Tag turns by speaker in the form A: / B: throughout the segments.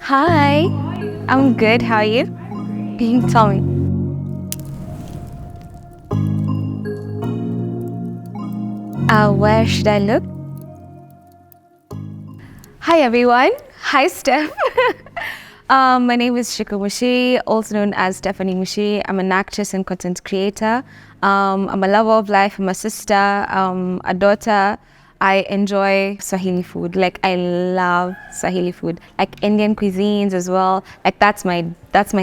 A: Hi, I'm good. How are you? Tell me. Where should I look? Hi, everyone. Hi, Steph. My name is Ciku Muchiri, also known as Stephanie Muchiri. I'm an actress and content creator. I'm a lover of life. I'm a sister, a daughter. I enjoy Swahili food. Like, I love Swahili food. Like Indian cuisines as well. Like that's my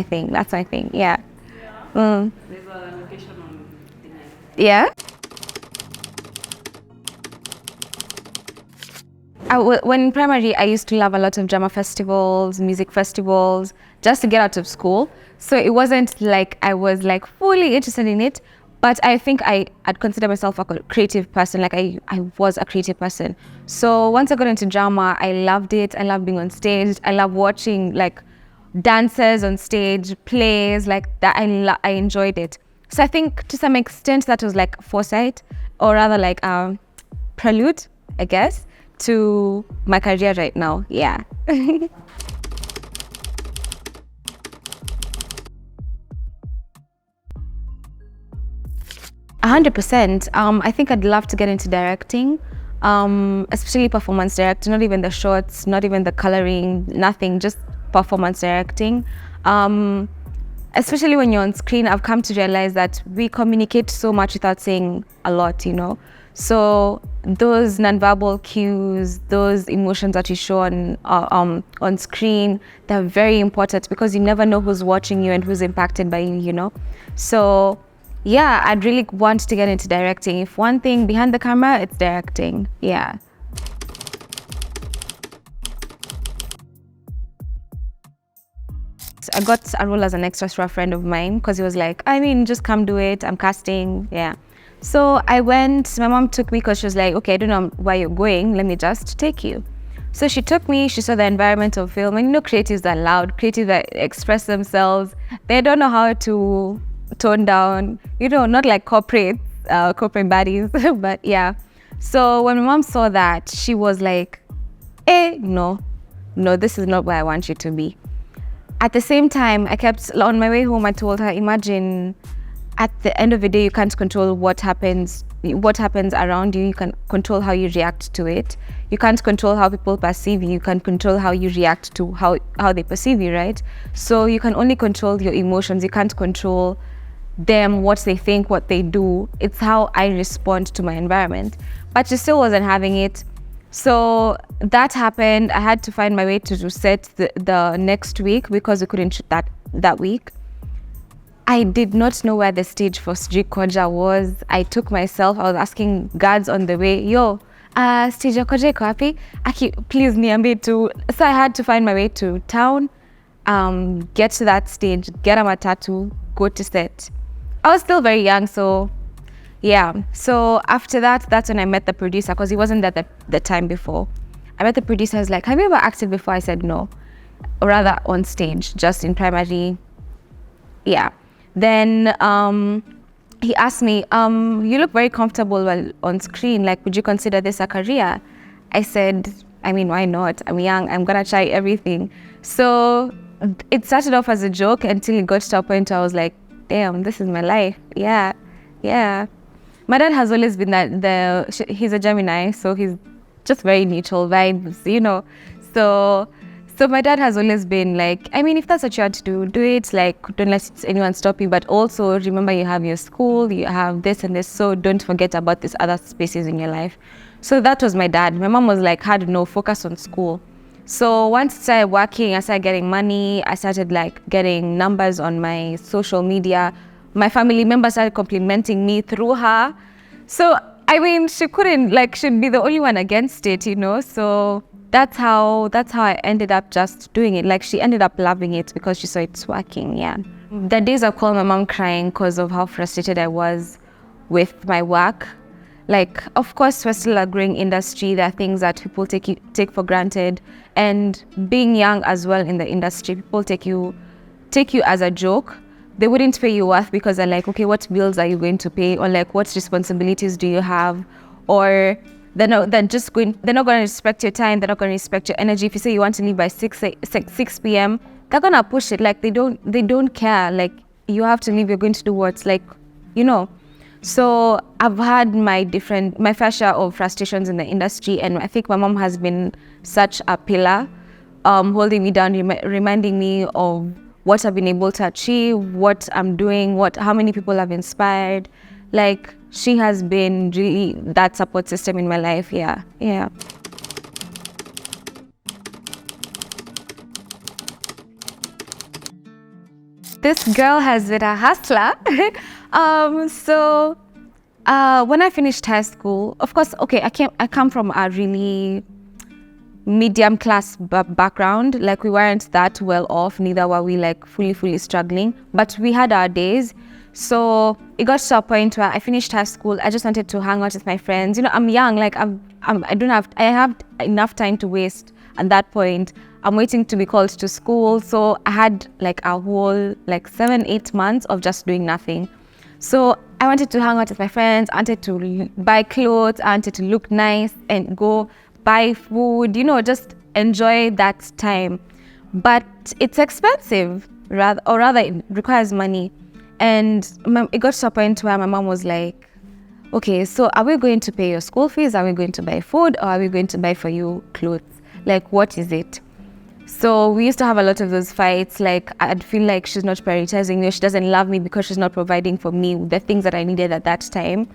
A: thing. That's my thing. Yeah. Mm.
B: There's a location on the night.
A: Yeah. When in primary, I used to love a lot of drama festivals, music festivals, just to get out of school. So it wasn't like I was like fully interested in it, but I think I'd consider myself a creative person. Like I was a creative person. So once I got into drama, I loved it. I loved being on stage. I love watching like dances on stage, plays like that. I enjoyed it. So I think to some extent that was like foresight, or rather like prelude, I guess, to my career right now. Yeah. 100%. I think I'd love to get into directing, especially performance directing, not even the shorts, not even the coloring, nothing, just performance directing. Especially when you're on screen, I've come to realize that we communicate so much without saying a lot, you know? So those nonverbal cues, those emotions that you show on screen, they're very important because you never know who's watching you and who's impacted by you, you know? So yeah, I'd really want to get into directing. If one thing behind the camera, it's directing. Yeah. I got a role as an extra for a friend of mine because he was like, I mean, just come do it. I'm casting. Yeah. So I went, my mom took me because she was like, okay, I don't know where you're going. Let me just take you. So she took me, she saw the environment of film. And you know, creatives are loud, creatives that express themselves. They don't know how to tone down, you know, not like corporate baddies, but yeah. So when my mom saw that, she was like, no, this is not where I want you to be. At the same time, I kept, on my way home, I told her, imagine at the end of the day, you can't control what happens around you. You can control how you react to it. You can't control how people perceive you. You can control how you react to how they perceive you, right? So you can only control your emotions. You can't control them, what they think, what they do. It's how I respond to my environment. But she still wasn't having it. So that happened. I had to find my way to set the next week because we couldn't shoot that week. I did not know where the stage for Street Koja was. I took myself, I was asking guards on the way, stage ya Koja iko wapi? Aki, please niambie tu. So I had to find my way to town, get to that stage, get a matatu, go to set. I was still very young, so yeah. So after that, that's when I met the producer because he wasn't there the time before. I met the producer. I was like, have you ever acted before? I said no, or rather on stage, just in primary. Yeah. Then he asked me, you look very comfortable while on screen. Like, would you consider this a career? I said, I mean, why not? I'm young. I'm gonna try everything. So it started off as a joke until it got to a point where I was like, damn, this is my life. Yeah. My dad has always been he's a Gemini, so he's just very neutral vibes, you know. So my dad has always been like, I mean, if that's what you want to do it. Like, don't let anyone stop you. But also remember, you have your school, you have this and this. So don't forget about these other spaces in your life. So that was my dad. My mom was like, hard no, focus on school. So once I started working, I started getting money. I started like getting numbers on my social media. My family members started complimenting me through her. So, I mean, she'd be the only one against it, you know? So that's how I ended up just doing it. Like, she ended up loving it because she saw it's working, yeah. The days I called my mom crying because of how frustrated I was with my work. Like, of course, we're still a growing industry. There are things that people take for granted. And being young as well in the industry, people take you as a joke. They wouldn't pay you worth because they're like, okay, what bills are you going to pay? Or like, what responsibilities do you have? Or they're not going to respect your time, they're not going to respect your energy. If you say you want to leave by 6 p.m., they're gonna push it. Like they don't care. Like you have to leave, you're going to do what? Like, So I've had my fair share of frustrations in the industry, and I think my mom has been such a pillar, holding me down, reminding me of what I've been able to achieve, what I'm doing, how many people I've inspired. Like she has been really that support system in my life. Yeah. This girl has been a hustler. When I finished high school, of course, okay, I come from a really medium class background. Like we weren't that well off, neither were we like fully struggling, but we had our days. So it got to a point where I finished high school. I just wanted to hang out with my friends. I'm young, like I have enough time to waste. At that point, I'm waiting to be called to school. So I had like a whole 7-8 months of just doing nothing. So I wanted to hang out with my friends. I wanted to buy clothes. I wanted to look nice and go buy food, just enjoy that time. But it's expensive, rather it requires money. And it got to a point where my mom was like, okay, so are we going to pay your school fees? Are we going to buy food? Or are we going to buy for you clothes? Like, what is it? So we used to have a lot of those fights. Like, I'd feel like she's not prioritizing me. She doesn't love me because she's not providing for me the things that I needed at that time.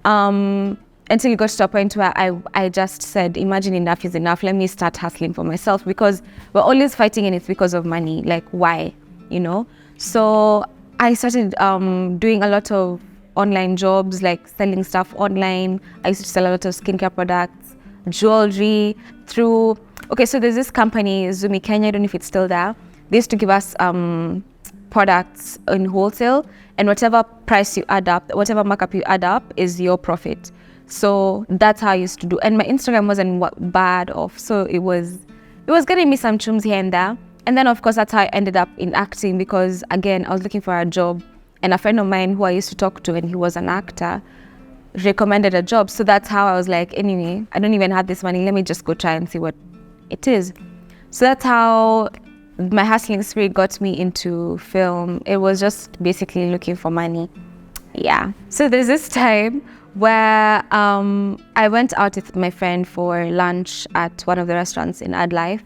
A: Until it got to a point where I just said, imagine enough is enough. Let me start hustling for myself, because we're always fighting and it's because of money. Like, why? So I started doing a lot of online jobs, like selling stuff online. I used to sell a lot of skincare products, jewelry so there's this company, Zumi Kenya, I don't know if it's still there. They used to give us products in wholesale, and whatever price you add up, whatever markup you add up is your profit. So that's how I used to do. And my Instagram wasn't bad off, so it was getting me some chums here and there. And then of course that's how I ended up in acting, because again, I was looking for a job, and a friend of mine who I used to talk to, and he was an actor, recommended a job. So that's how I was like, anyway, I don't even have this money, let me just go try and see what it is. So that's how my hustling spirit got me into film. It was just basically looking for money. Yeah. So there's this time where I went out with my friend for lunch at one of the restaurants in Adlife,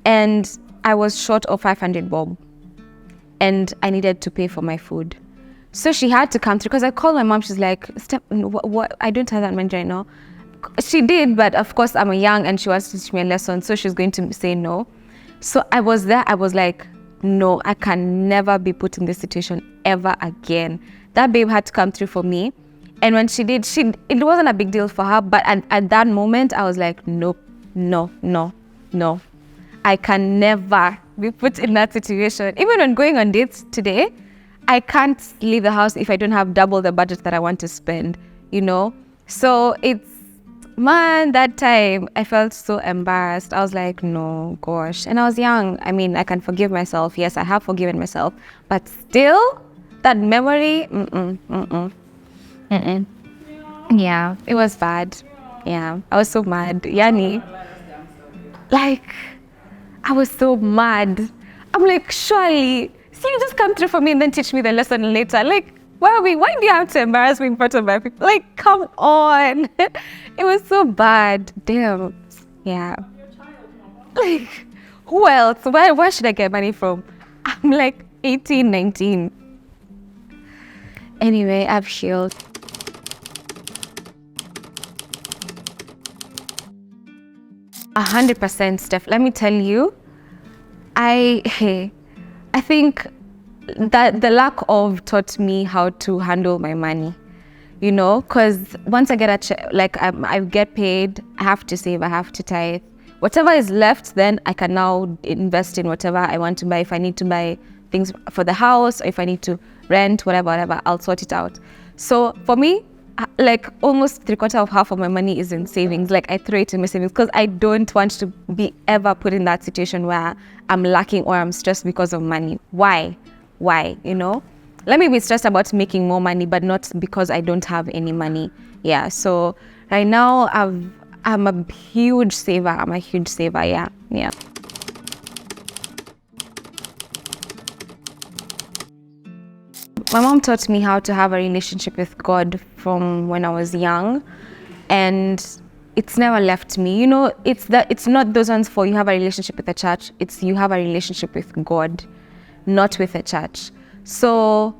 A: and I was short of 500 bob, and I needed to pay for my food. So she had to come through, because I called my mom. She's like, what? I don't have that money right now. She did, but of course I'm young and she wants to teach me a lesson, so she's going to say no. So I was there. I was like, no, I can never be put in this situation ever again. That babe had to come through for me. And when she did, it wasn't a big deal for her, but at that moment I was like, nope, no. I can never be put in that situation. Even when going on dates today, I can't leave the house if I don't have double the budget that I want to spend, So that time I felt so embarrassed. I was like, no, gosh. And I was young. I mean, I can forgive myself. Yes, I have forgiven myself. But still, that memory, Yeah, it was bad. Yeah, I was so mad. Yani, like, I was so mad. I'm like, surely, you just come through for me and then teach me the lesson later. Like, why do you have to embarrass me in front of my people? Like, come on. It was so bad. Damn. Yeah. Like, who else? Where should I get money from? I'm like 18, 19. Anyway, I've healed. A 100%, Steph. Let me tell you, I think that the lack of taught me how to handle my money, because once I get I get paid, I have to save, I have to tithe. Whatever is left, then I can now invest in whatever I want to buy. If I need to buy things for the house, or if I need to rent, whatever, I'll sort it out. So for me, like almost 3/4 of my money is in savings. Like I throw it in my savings, because I don't want to be ever put in that situation where I'm lacking or I'm stressed because of money. Why? Let me be stressed about making more money, but not because I don't have any money. Yeah, so Right now, I'm a huge saver. Yeah. My mom taught me how to have a relationship with God from when I was young, and it's never left me. You know, it's not those ones for you have a relationship with the church. It's you have a relationship with God, not with the church. So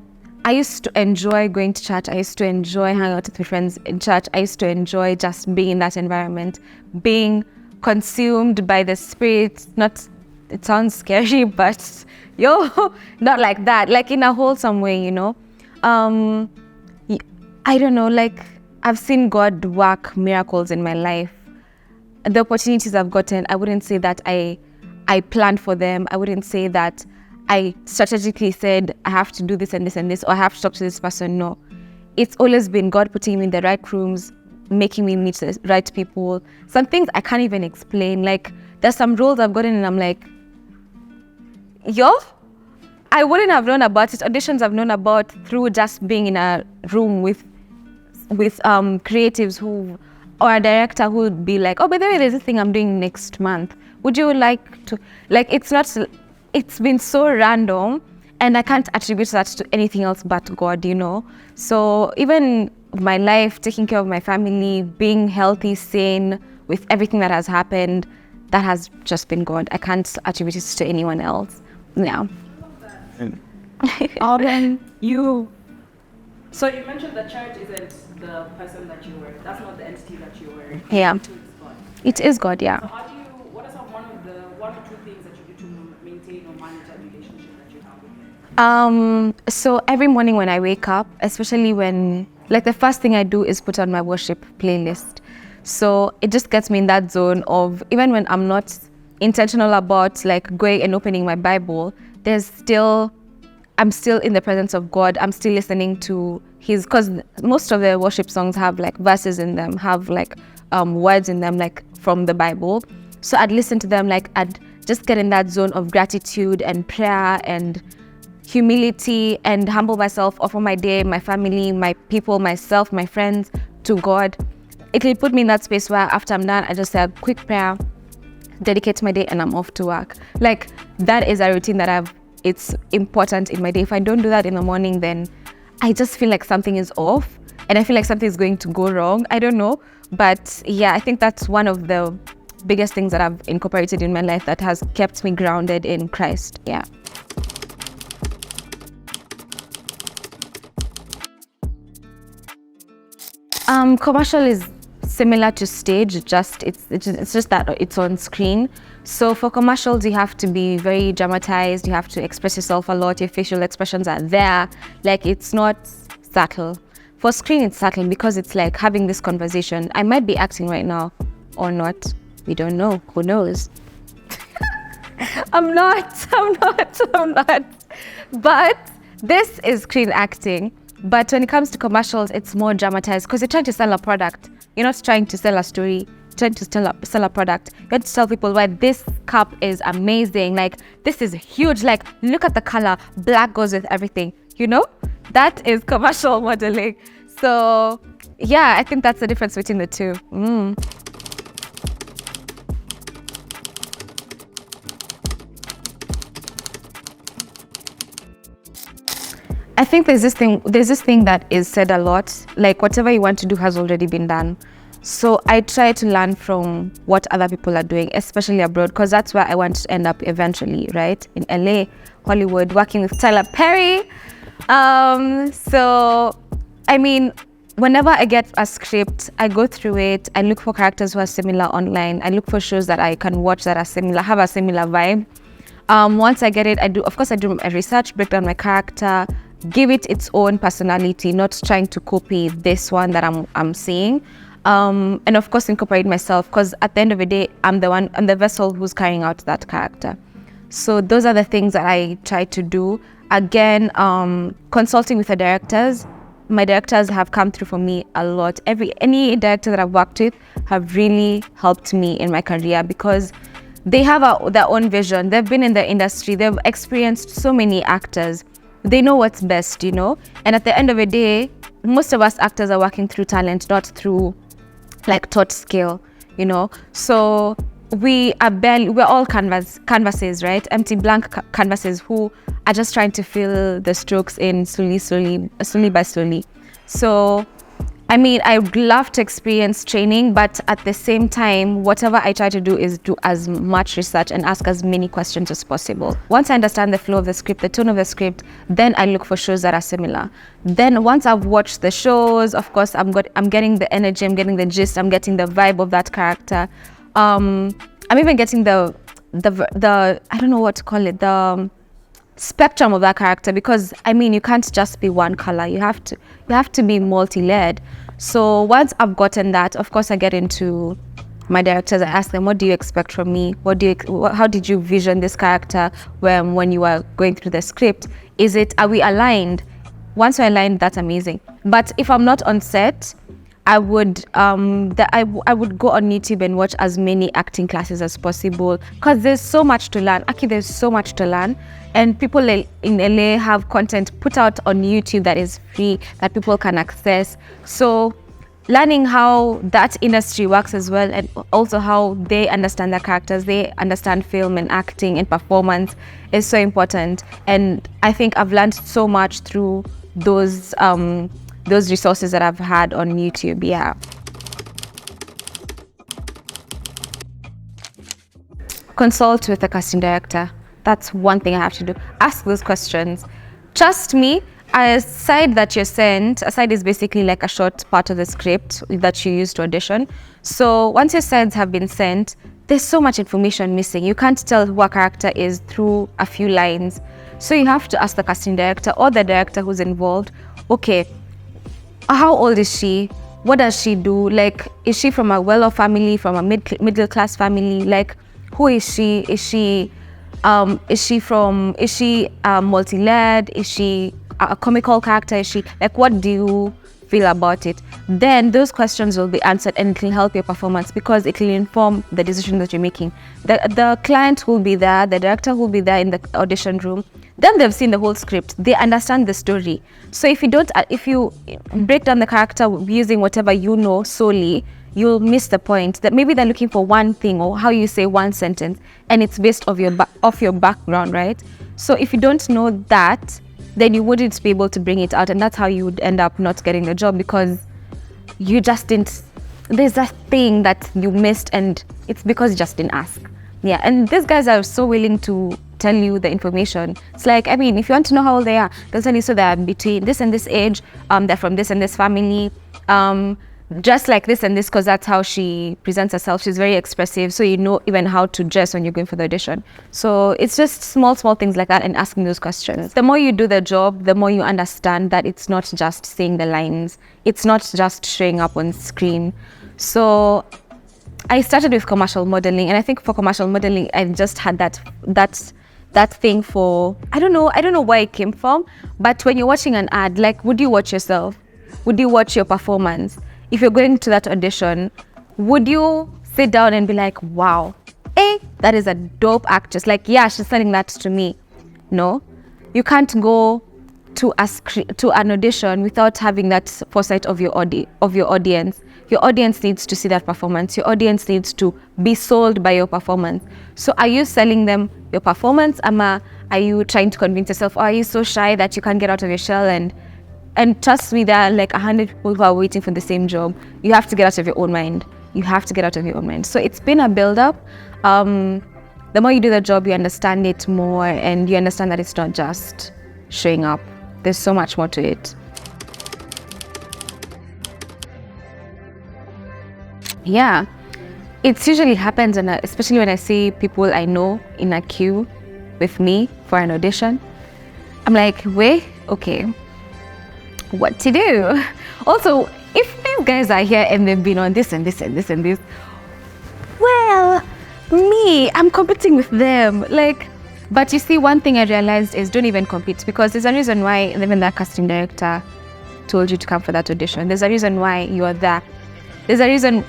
A: I used to enjoy going to church. I used to enjoy hanging out with my friends in church. I used to enjoy just being in that environment, being consumed by the Spirit. It sounds scary, but not like that. Like in a wholesome way, you know. I don't know. Like I've seen God work miracles in my life. The opportunities I've gotten, I wouldn't say that I planned for them. I wouldn't say that I strategically said I have to do this and this and this, or I have to talk to this person. No, it's always been God putting me in the right rooms, making me meet the right people. Some things I can't even explain. Like there's some roles I've gotten and I'm like, I wouldn't have known about it. Auditions I've known about through just being in a room with creatives or a director who would be like, oh, by the way, there's a thing I'm doing next month. Would you like to, like, it's been so random and I can't attribute that to anything else but God, you know? So even my life, taking care of my family, being healthy, sane with everything that has happened, that has just been God. I can't attribute it to anyone else. Yeah.
B: So you mentioned the church isn't the person that you were. That's not the entity that you were.
A: Yeah.
B: It's God.
A: It is God, yeah.
B: So what are one or two things that you do to maintain or manage that relationship that you have with Him?
A: So every morning when I wake up, especially when, like the first thing I do is put on my worship playlist. So it just gets me in that zone of, even when I'm not intentional about like going and opening my Bible, I'm still in the presence of God. I'm still listening to because most of the worship songs have like verses in them, have like words in them, like from the Bible. So I'd listen to them, like I'd just get in that zone of gratitude and prayer and humility and humble myself, offer my day, my family, my people, myself, my friends to God. It will put me in that space where after I'm done, I just say a quick prayer, dedicate my day, and I'm off to work. Like that is a routine that it's important in my day. If I don't do that in the morning, then I just feel like something is off and I feel like something is going to go wrong. I don't know. But yeah, I think that's one of the biggest things that I've incorporated in my life that has kept me grounded in Christ. Yeah. Commercial is similar to stage, it's just that it's on screen. So for commercials, you have to be very dramatized, you have to express yourself a lot, your facial expressions are there, like it's not subtle. For screen, it's subtle because it's like having this conversation. I might be acting right now or not, we don't know, who knows? I'm not. But this is screen acting. But when it comes to commercials, it's more dramatized because you're trying to sell a product. You're not trying to sell a story, you're trying to sell a product. You have to tell people why this cup is amazing. Like, this is huge. Like, look at the color. Black goes with everything. You know? That is commercial modeling. So, yeah, I think that's the difference between the two. I think there's this thing that is said a lot, like whatever you want to do has already been done. So I try to learn from what other people are doing, especially abroad, because that's where I want to end up eventually, right? In LA, Hollywood, working with Tyler Perry. So, I mean, whenever I get a script, I go through it, I look for characters who are similar online, I look for shows that I can watch that are similar, have a similar vibe. Once I get it, I do a research, break down my character, give it its own personality, not trying to copy this one that I'm seeing. And of course incorporate myself, because at the end of the day, I'm the vessel who's carrying out that character. So those are the things that I try to do. Again, consulting with the directors. My directors have come through for me a lot. Any director that I've worked with have really helped me in my career because they have their own vision. They've been in the industry. They've experienced so many actors. They know what's best, you know? And at the end of the day, most of us actors are working through talent, not through like taught skill, you know. So we're all canvases, right? Empty blank canvases who are just trying to fill the strokes in slowly by slowly. So I mean, I would love to experience training, but at the same time, whatever I try to do is do as much research and ask as many questions as possible. Once I understand the flow of the script, the tone of the script, then I look for shows that are similar. Then once I've watched the shows, of course, I'm getting the energy, I'm getting the gist, I'm getting the vibe of that character. I'm even getting the I don't know what to call it, the spectrum of that character, because I mean, you can't just be one color. You have to be multi-layered. So once I've gotten that, of course, I get into my directors. I ask them, what do you expect from me? How did you vision this character when you were going through the script? Are we aligned? Once we're aligned, that's amazing. But if I'm not on set, I would go on YouTube and watch as many acting classes as possible, because there's so much to learn. Actually, there's so much to learn, and people in LA have content put out on YouTube that is free, that people can access. So learning how that industry works as well, and also how they understand their characters, they understand film and acting and performance, is so important. And I think I've learned so much through those resources that I've had on YouTube. Yeah. Consult with the casting director. That's one thing I have to do. Ask those questions. Trust me, a side that you're sent, a side is basically like a short part of the script that you use to audition. So once your sides have been sent, there's so much information missing. You can't tell who a character is through a few lines. So you have to ask the casting director or the director who's involved, okay, how old is she? What does she do? Like, is she from a well-off family, from a middle-class family? Like, who is she? Is she multi-layered? Is she a comical character? Is she, like, what do you feel about it? Then those questions will be answered, and it will help your performance, because it will inform the decision that you're making. The client will be there, the director will be there in the audition room. Then they've seen the whole script. They understand the story. So if you break down the character using whatever you know solely, you'll miss the point. That maybe they're looking for one thing, or how you say one sentence, and it's based off your background, right? So if you don't know that, then you wouldn't be able to bring it out, and that's how you would end up not getting the job, because you just didn't. There's a thing that you missed, and it's because you just didn't ask. Yeah, and these guys are so willing to tell you the information. It's like, I mean, if you want to know how old they are, they'll tell you, so they're between this and this age, they're from this and this family, just like this and this, because that's how she presents herself. She's very expressive, so you know even how to dress when you're going for the audition. So it's just small things like that, and asking those questions. The more you do the job, the more you understand that it's not just saying the lines, it's not just showing up on screen. So I started with commercial modeling, and I think for commercial modeling, I just had that thing for, I don't know where it came from, but when you're watching an ad, like, would you watch yourself? Would you watch your performance? If you're going to that audition, would you sit down and be like, wow, that is a dope actress, like, yeah, she's selling that to me? No, you can't go to an audition without having that foresight of your audience. Your audience needs to see that performance. Your audience needs to be sold by your performance. So are you selling them your performance? Are you trying to convince yourself, or are you so shy that you can't get out of your shell? And trust me, there are like 100 people who are waiting for the same job. You have to get out of your own mind. So it's been a build-up. The more you do the job, you understand it more, and you understand that it's not just showing up. There's so much more to it. Yeah, it usually happens, especially when I see people I know in a queue with me for an audition. I'm like, wait, okay, what to do? Also, if these guys are here and they've been on this and this and this and this, well, I'm competing with them. Like, but you see, one thing I realized is, don't even compete, because there's a reason why even that casting director told you to come for that audition. There's a reason why you are there. There's a reason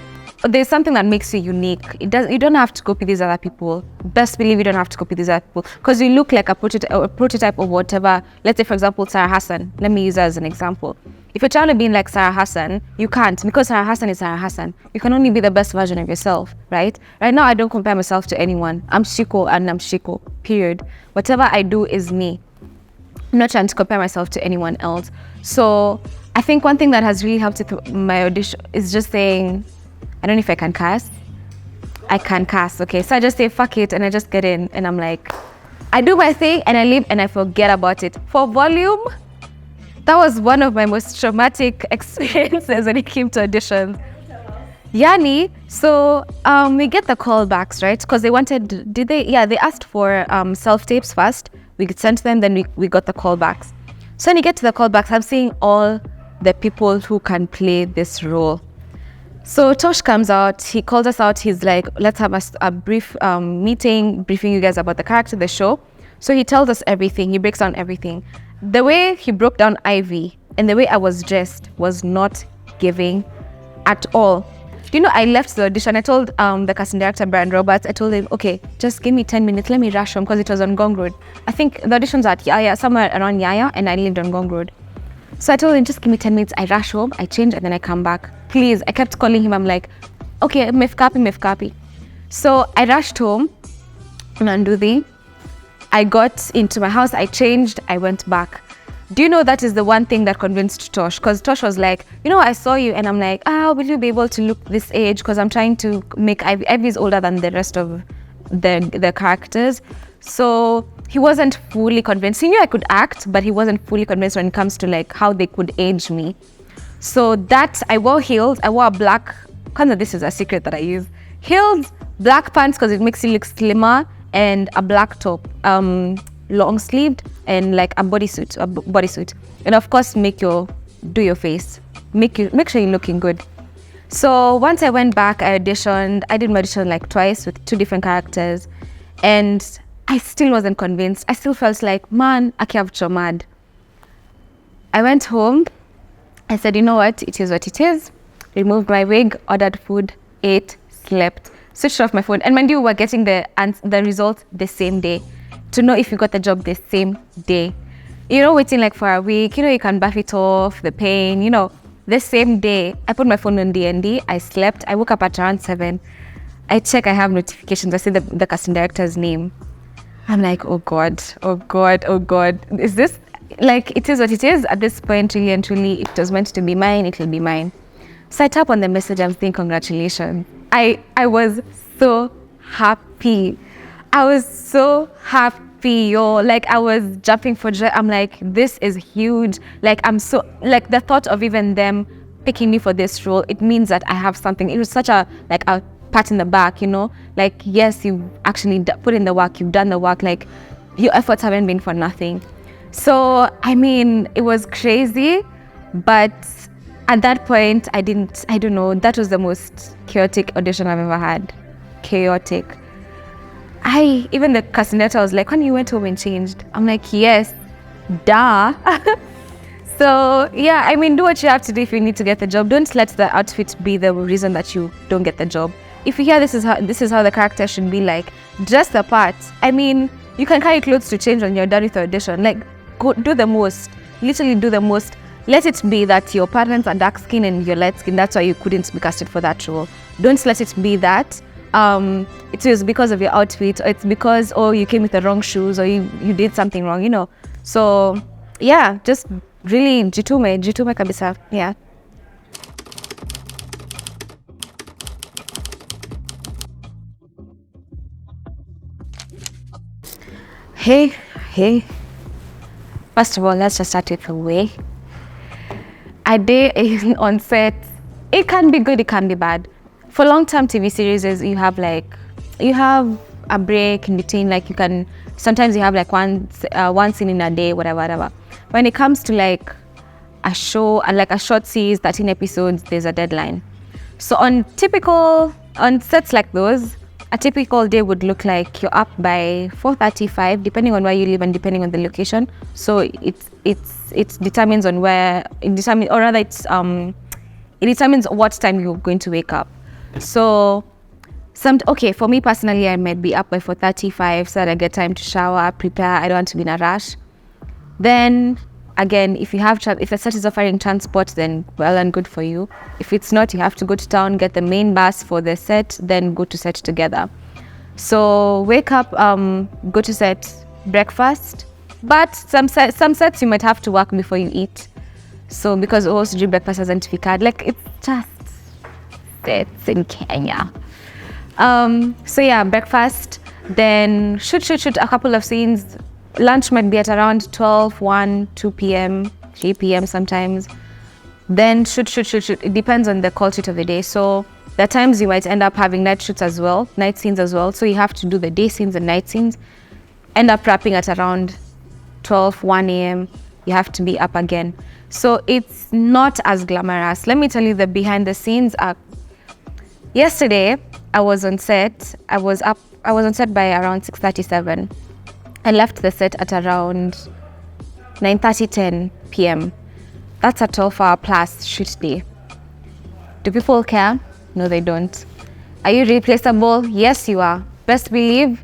A: there's something that makes you unique. You don't have to copy these other people. Best believe you don't have to copy these other people because you look like a prototype of whatever. Let's say, for example, Sarah Hassan. Let me use her as an example. If you're trying to be like Sarah Hassan, you can't, because Sarah Hassan is Sarah Hassan. You can only be the best version of yourself, right? Right now, I don't compare myself to anyone. I'm Ciku and I'm Ciku, period. Whatever I do is me. I'm not trying to compare myself to anyone else. So I think one thing that has really helped with my audition is just saying, I don't know if I can cast. I can cast, okay? So I just say, fuck it, and I just get in, and I'm like, I do my thing, and I leave, and I forget about it. For volume, that was one of my most traumatic experiences when it came to auditions. Yani, so we get the callbacks, right? Because they asked for self-tapes first. We sent them, then we got the callbacks. So when you get to the callbacks, I'm seeing all the people who can play this role. So Tosh comes out, he calls us out, he's like, let's have a brief meeting, briefing you guys about the character, the show. So he tells us everything, he breaks down everything. The way he broke down Ivy and the way I was dressed was not giving at all. You know, I left the audition, I told the casting director, Brian Roberts, I told him, okay, just give me 10 minutes, let me rush home, because it was on Gong Road. I think the audition's at Yaya, somewhere around Yaya, and I lived on Gong Road. So I told him, just give me 10 minutes, I rush home, I change, and then I come back. Please, I kept calling him, I'm like, okay, mefkapi. So I rushed home, Nandudhi. I got into my house, I changed, I went back. Do you know that is the one thing that convinced Tosh? Because Tosh was like, you know, I saw you, and I'm like, will you be able to look this age? Because I'm trying to make Ivy's older than the rest of the characters. So he wasn't fully convinced. He knew I could act, but he wasn't fully convinced when it comes to like how they could age me. So that I wore heels, I wore a black, kind of, this is a secret that I use. Heels, black pants because it makes you look slimmer, and a black top, long sleeved, and like a bodysuit. And of course, do your face. Make sure you're looking good. So once I went back, I auditioned. I did my audition like twice with 2 different characters, and I still wasn't convinced. I still felt like, man, I can't chomad. I went home. I said, you know what? It is what it is. Removed my wig, ordered food, ate, slept, switched off my phone. And mind you, we're getting the result the same day, to know if you got the job the same day. You know, waiting like for a week, you know, you can buff it off, the pain, you know. The same day, I put my phone on DND, I slept, I woke up at around 7. I check, I have notifications, I see the casting director's name. I'm like, oh God. Is this, like, it is what it is at this point, really and truly, it was meant to be mine, it will be mine. So I tap on the message, I'm saying congratulations. I was so happy. Like, I was jumping for joy. I'm like, this is huge. Like, I'm so, like, the thought of even them picking me for this role, it means that I have something. It was such a pat in the back, you know, like, yes, you actually put in the work, you've done the work, like, your efforts haven't been for nothing. So, I mean, it was crazy, but at that point, I don't know, that was the most chaotic audition I've ever had. Chaotic. Even the casting director was like, when you went home and changed, I'm like, yes, duh. So yeah, I mean, do what you have to do if you need to get the job. Don't let the outfit be the reason that you don't get the job. If you hear this is how the character should be, like, dress the part. I mean, you can carry clothes to change when you're done with the audition. Like, go do the most. Literally do the most. Let it be that your parents are dark skin and you're light skin. That's why you couldn't be casted for that role. Don't let it be that it was because of your outfit, or it's because, you came with the wrong shoes, or you did something wrong, you know. So yeah, just really jitume kabisa. Yeah. Hey. First of all, let's just start with the way. A day on set, it can be good, it can be bad. For long-term TV series, you have a break in between. Like, sometimes you have like one scene in a day, whatever. When it comes to like a show, like a short series, 13 episodes, there's a deadline. So on sets like those, a typical day would look like you're up by 4:35, depending on where you live and depending on the location. So it determines on where it determines, or rather it determines what time you're going to wake up. So for me personally, I might be up by 4:35 so that I get time to shower, prepare. I don't want to be in a rush. Then again, if the set is offering transport, then well and good for you. If it's not, you have to go to town, get the main bus for the set, then go to set together. So wake up, go to set, breakfast. But some sets you might have to work before you eat. So because also do breakfast hasn't figured, like it's just sets in Kenya. So yeah, breakfast, then shoot a couple of scenes. Lunch might be at around 12, 1, 2 p.m., 3 p.m. sometimes. Then shoot. It depends on the call sheet of the day. So there are times you might end up having night scenes as well. So you have to do the day scenes and night scenes. End up wrapping at around 12, 1 a.m. You have to be up again. So it's not as glamorous. Let me tell you the behind the scenes are. Yesterday, I was on set. I was on set by around 6:37. I left the set at around 9:30, 10 p.m. That's a 12-hour plus shoot day. Do people care? No, they don't. Are you replaceable? Yes, you are. Best believe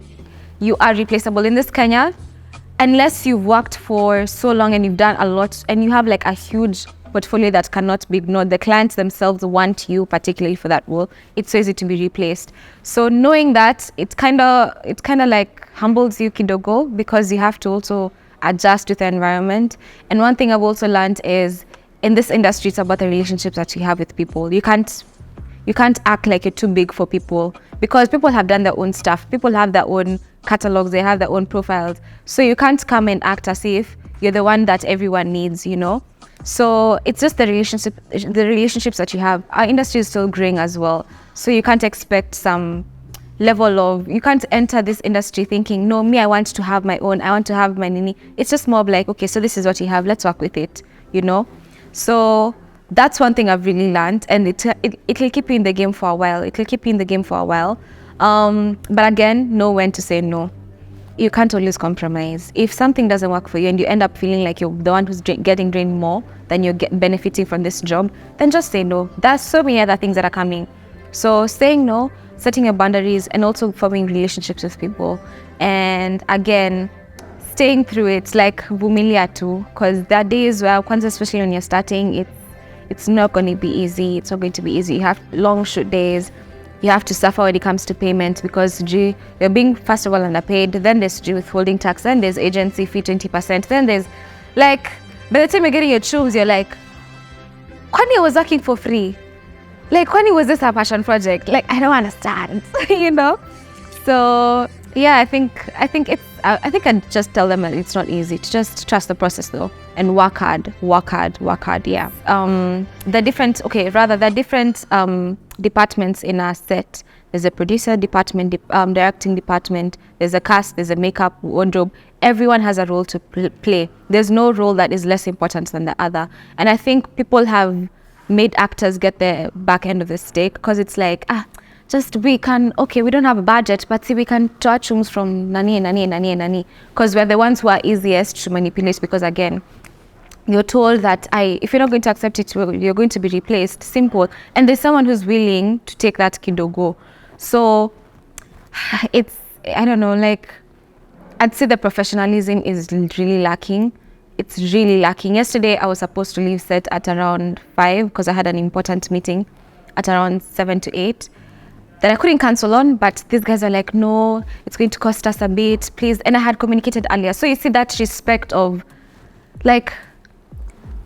A: you are replaceable in this Kenya. Unless you've worked for so long and you've done a lot and you have like a huge portfolio that cannot be ignored, the clients themselves want you particularly for that role, it's so easy to be replaced. So knowing that, it's kind of like humbles you kidogo because you have to also adjust with the environment. And one thing I've also learned is in this industry, it's about the relationships that you have with people. You can't act like you're too big for people because people have done their own stuff. People have their own catalogs, they have their own profiles. So you can't come and act as if you're the one that everyone needs, you know? So it's just the relationships that you have. Our industry is still growing as well. So you can't expect some level of, you can't enter this industry thinking, no, me, I want to have my own, I want to have my nini. It's just more of like, okay, so this is what you have, let's work with it, you know? So that's one thing I've really learned, and it'll keep you in the game for a while. But again, know when to say no. You can't always compromise. If something doesn't work for you and you end up feeling like you're the one who's getting drained more than you're benefiting from this job, then just say no. There's so many other things that are coming. So saying no, setting your boundaries, and also forming relationships with people. And again, staying through it, like vumilia too, because there are days where, especially when you're starting, it's not going to be easy. It's not going to be easy. You have long shoot days. You have to suffer when it comes to payment because you're being, first of all, underpaid. Then there's withholding tax. Then there's agency fee 20%. Then there's like, by the time you're getting your chums, you're like, Kanye was working for free. Like, Kanye, was this a passion project? Like, I don't understand, you know? So yeah, I think I just tell them that it's not easy. To just trust the process though, and work hard. Yeah. The different departments in our set. There's a producer department, directing department. There's a cast. There's a makeup, wardrobe. Everyone has a role to play. There's no role that is less important than the other. And I think people have made actors get the back end of the stick because it's like we don't have a budget, but see, we can charge rooms from nani, because we're the ones who are easiest to manipulate, because again, you're told that if you're not going to accept it, you're going to be replaced. Simple. And there's someone who's willing to take that kidogo. So it's, I don't know, like, I'd say the professionalism is really lacking. It's really lacking. Yesterday, I was supposed to leave set at around 5 because I had an important meeting at around 7 to 8. That I couldn't cancel on, but these guys are like, no, it's going to cost us a bit, please. And I had communicated earlier. So you see that respect of, like,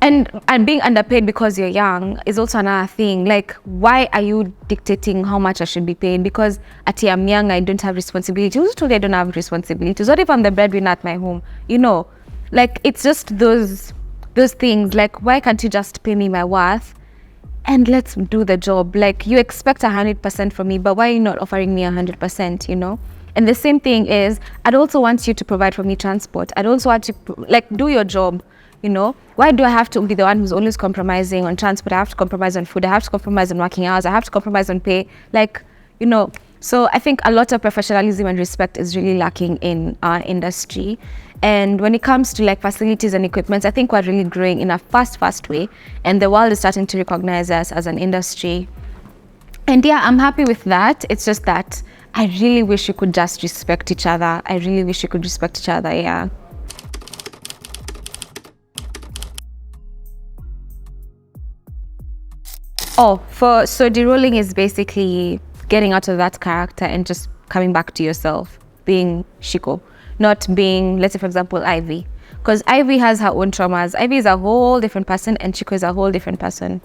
A: and being underpaid because you're young is also another thing. Like, why are you dictating how much I should be paid? Because I'm young, I don't have responsibilities. Who's told I don't have responsibilities? What if I'm the breadwinner at my home? You know, like, it's just those things. Like, why can't you just pay me my worth? And let's do the job. Like, you expect 100% from me, but why are you not offering me 100%, you know? And the same thing is, I'd also want you to provide for me transport. I'd also want to, do your job, you know? Why do I have to be the one who's always compromising on transport? I have to compromise on food. I have to compromise on working hours. I have to compromise on pay. Like, you know, so I think a lot of professionalism and respect is really lacking in our industry. And when it comes to like facilities and equipment, I think we're really growing in a fast way. And the world is starting to recognize us as an industry. And yeah, I'm happy with that. It's just that I really wish you could just respect each other. I really wish you could respect each other, yeah. So derolling is basically getting out of that character and just coming back to yourself, being Ciku, not being, let's say for example, Ivy. Because Ivy has her own traumas. Ivy is a whole different person and Ciku is a whole different person.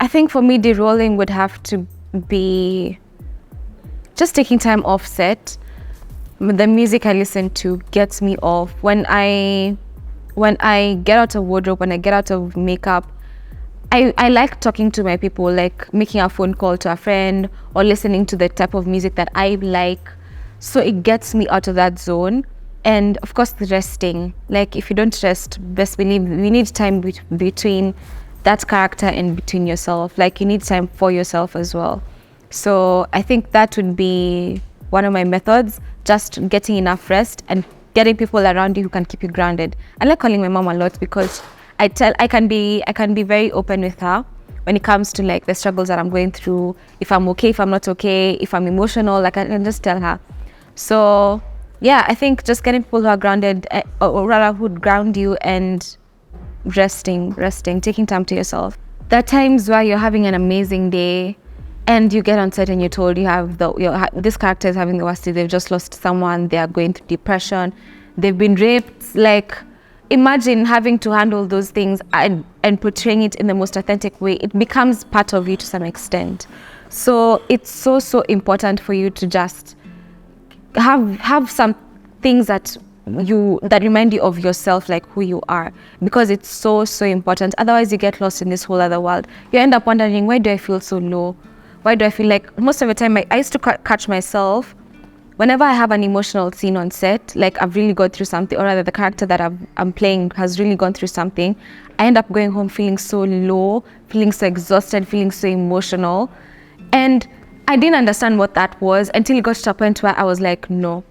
A: I think for me, derolling would have to be just taking time off set. The music I listen to gets me off. When I get out of wardrobe, when I get out of makeup, I like talking to my people, like making a phone call to a friend or listening to the type of music that I like. So it gets me out of that zone. And of course, the resting. Like if you don't rest, best believe we need time between that character and between yourself. Like you need time for yourself as well. So I think that would be one of my methods, just getting enough rest and getting people around you who can keep you grounded. I like calling my mom a lot because I can be very open with her when it comes to like the struggles that I'm going through. If I'm okay, if I'm not okay, if I'm emotional, like I can just tell her. So yeah, I think just getting people who are grounded, or rather who would ground you, and resting, taking time to yourself. There are times where you're having an amazing day and you get on set and you're told this character is having the worst day. They've just lost someone, they are going through depression, they've been raped. Like imagine having to handle those things and portraying it in the most authentic way. It becomes part of you to some extent. So it's so important for you to just have some things that remind you of yourself, like who you are, because it's so important. Otherwise you get lost in this whole other world. You end up wondering, why do I feel so low? Why do I feel like, most of the time I used to catch myself whenever I have an emotional scene on set, like I've really gone through something, or rather the character that I'm playing has really gone through something, I end up going home feeling so low, feeling so exhausted, feeling so emotional. And I didn't understand what that was until it got to a point where I was like, no,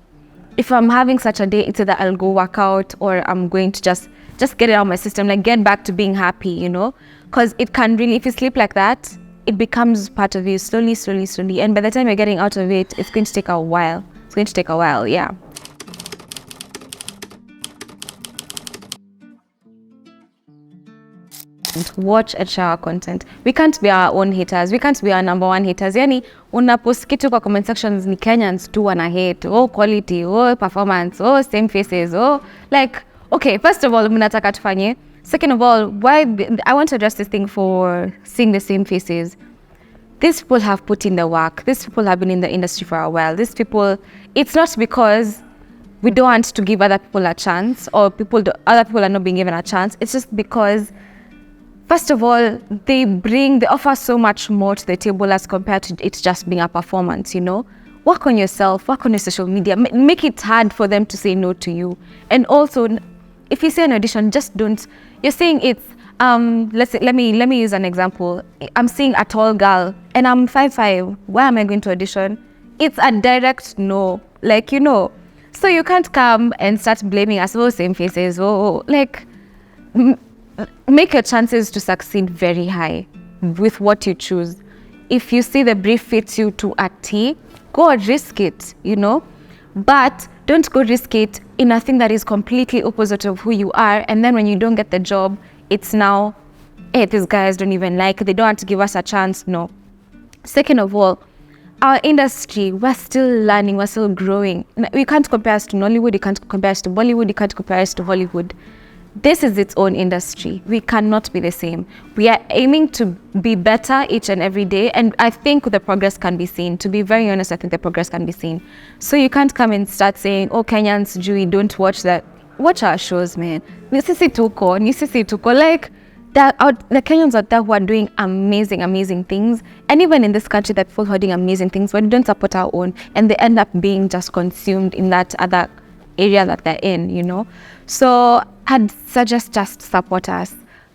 A: if I'm having such a day, it's either I'll go work out or I'm going to just get it out of my system, like get back to being happy, you know? Because it can really, if you sleep like that, it becomes part of you slowly. And by the time you're getting out of it, it's going to take a while. It's going to take a while, yeah. Watch and share our content. We can't be our own haters. We can't be our number one haters. Yani, unapost kitu kwa comment sections ni Kenyans tu wana hate. Oh, quality. Oh, performance. Oh, same faces. Oh, like, okay, first of all, mnataka tufanye. Second of all, I want to address this thing for seeing the same faces. These people have put in the work. These people have been in the industry for a while. These people, it's not because we don't want to give other people a chance, or other people are not being given a chance. It's just because, first of all, they offer so much more to the table as compared to it just being a performance, you know? Work on yourself, work on your social media, make it hard for them to say no to you. And also, if you say an audition, just don't, you're saying it's, let me use an example. I'm seeing a tall girl and I'm 5'5". Why am I going to audition? It's a direct no, like, you know. So you can't come and start blaming us, oh, same faces, oh, like, make your chances to succeed very high with what you choose. If you see the brief fits you to a T, go risk it, you know. But don't go risk it in a thing that is completely opposite of who you are. And then when you don't get the job, it's now, hey, these guys don't even like it. They don't want to give us a chance. No. Second of all, our industry, we're still learning, we're still growing. We can't compare us to Nollywood, you can't compare us to Bollywood, you can't compare us to Hollywood. This is its own industry. We cannot be the same. We are aiming to be better each and every day, and I think the progress can be seen. To be very honest, I think the progress can be seen. So you can't come and start saying, oh, Kenyans, Jewy, don't watch that. Watch our shows, man. Nisisi tuko. Like, the Kenyans out there who are doing amazing things. And even in this country, that people who are doing amazing things, but don't support our own, and they end up being just consumed in that other area that they're in, you know. So I'd suggest just support us,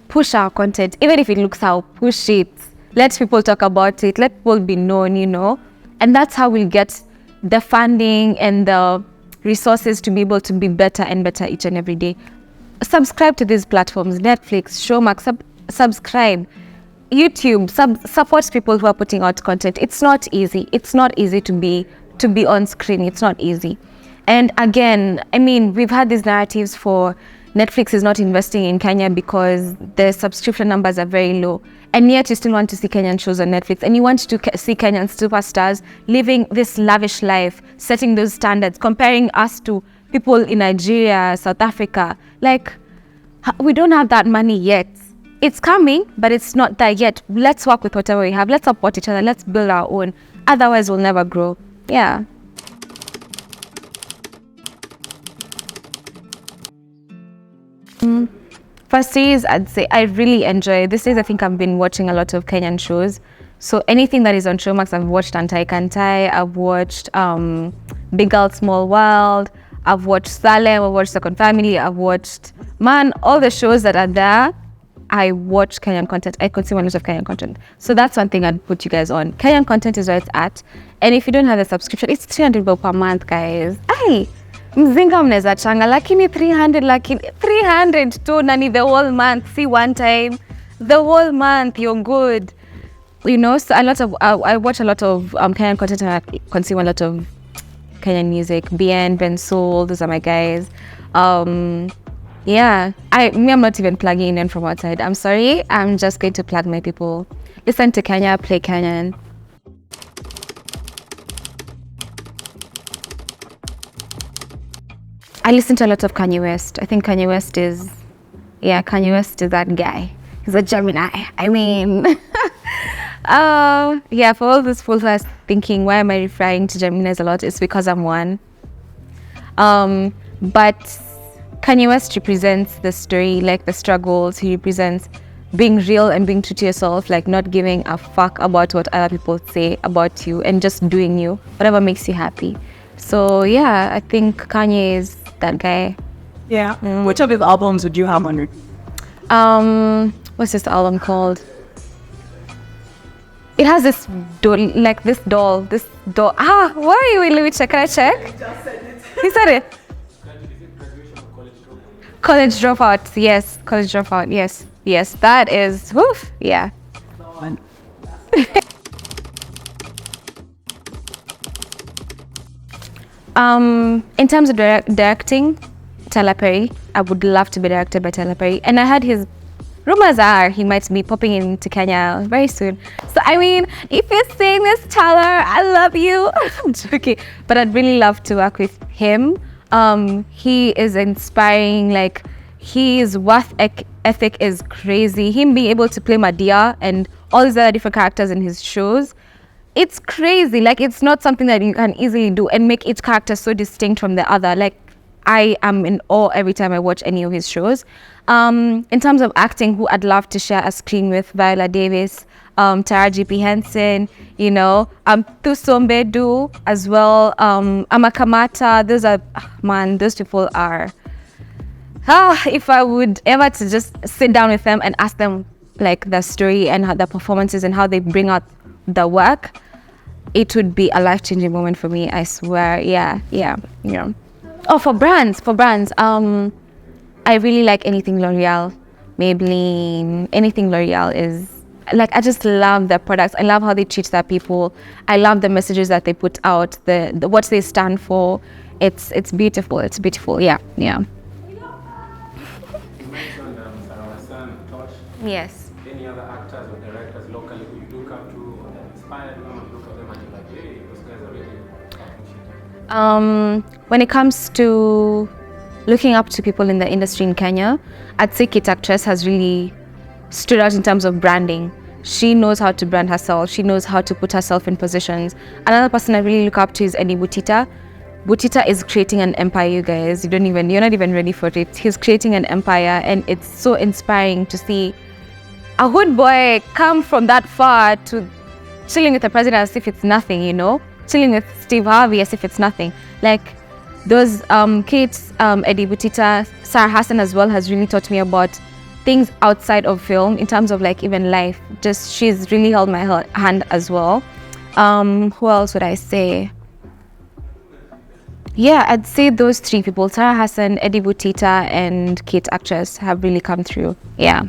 A: push our content, even if it looks how, push it, let people talk about it, let people be known, you know. And that's how we'll get the funding and the resources to be able to be better and better each and every day. Subscribe to these platforms, Netflix, Showmax, subscribe. YouTube supports people who are putting out content. It's not easy. It's not easy to be on screen. It's not easy. And again, I mean, we've had these narratives for Netflix is not investing in Kenya because the subscription numbers are very low. And yet you still want to see Kenyan shows on Netflix, and you want to see Kenyan superstars living this lavish life, setting those standards, comparing us to people in Nigeria, South Africa. Like, we don't have that money yet. It's coming, but it's not there yet. Let's work with whatever we have. Let's support each other. Let's build our own. Otherwise, we'll never grow. Yeah. For series, I'd say I really enjoy this days. I think I've been watching a lot of Kenyan shows. So anything that is on Showmax, I've watched Antai Kantai, I've watched Big Girl Small World, I've watched Salem, I've watched Second Family, I've watched, all the shows that are there. I watch Kenyan content. I consume a lot of Kenyan content. So that's one thing I'd put you guys on. Kenyan content is where it's at. And if you don't have a subscription, it's 300 per month, guys. Ay, mzinga mneza changa, lakini 300 tu nani the whole month. See one time, the whole month, you're good. You know, so I watch a lot of Kenyan content, and I consume a lot of Kenyan music. BN, Ben Soul, those are my guys. Yeah, I'm not even plugging in from outside. I'm sorry. I'm just going to plug my people. Listen to Kenya, play Kenyan. I listen to a lot of Kanye West. I think Kanye West is that guy. He's a Gemini. I mean, yeah, for all those fools who are thinking, why am I referring to Geminis a lot? It's because I'm one. But Kanye West represents the story, like the struggles. He represents being real and being true to yourself, like not giving a fuck about what other people say about you and just doing you, whatever makes you happy. So yeah, I think Kanye is that guy.
C: Yeah. Which of his albums would you have on your?
A: What's this album called? It has this doll, Ah, why are you? Let me check. Can I check?
C: He just said it.
A: He said it. College Dropout. Yes, College Dropout. Yes, that is. Woof. Yeah. In terms of directing, Tyler Perry. I would love to be directed by Tyler Perry, and I heard rumors are he might be popping into Kenya very soon. So I mean, if you're seeing this, Tyler, I love you. I'm joking, but I'd really love to work with him. He is inspiring. Like, his work ethic is crazy. Him being able to play Madea and all these other different characters in his shows, it's crazy. Like, it's not something that you can easily do and make each character so distinct from the other. Like, I am in awe every time I watch any of his shows. In terms of acting, who I'd love to share a screen with: Viola Davis, Taraji P. Henson, you know, Thusombe Du as well, Amakamata. Those people are, if I would ever to just sit down with them and ask them like their story and how their performances and how they bring out the work, it would be a life-changing moment for me, I swear. Yeah. Oh, for brands, I really like anything L'Oreal, Maybelline, anything L'Oreal is, like, I just love their products. I love how they treat their people. I love the messages that they put out, the what they stand for. It's beautiful. It's beautiful. Yeah.
D: You mentioned Sarawasan, Tosh.
A: Yes.
D: Any other actors or directors locally who you look up to or that inspired you and look at them and you're like, hey, those guys are really fucking shit?
A: When it comes to looking up to people in the industry in Kenya, I'd say Kit Actress has really stood out in terms of branding. She knows how to brand herself. She knows how to put herself in positions. Another person I really look up to is Eddie Butita. Butita is creating an empire, you guys. You're not even ready for it. He's creating an empire, and it's so inspiring to see a hood boy come from that far to chilling with the president as if it's nothing, you know? Chilling with Steve Harvey as if it's nothing. Like, those kids, Eddie Butita, Sarah Hassan as well has really taught me about things outside of film in terms of like even life. Just, she's really held my hand as well. Who else would I say? Yeah, I'd say those three people, Sarah Hassan, Eddie Butita, and Kit Actress, have really come through. Yeah.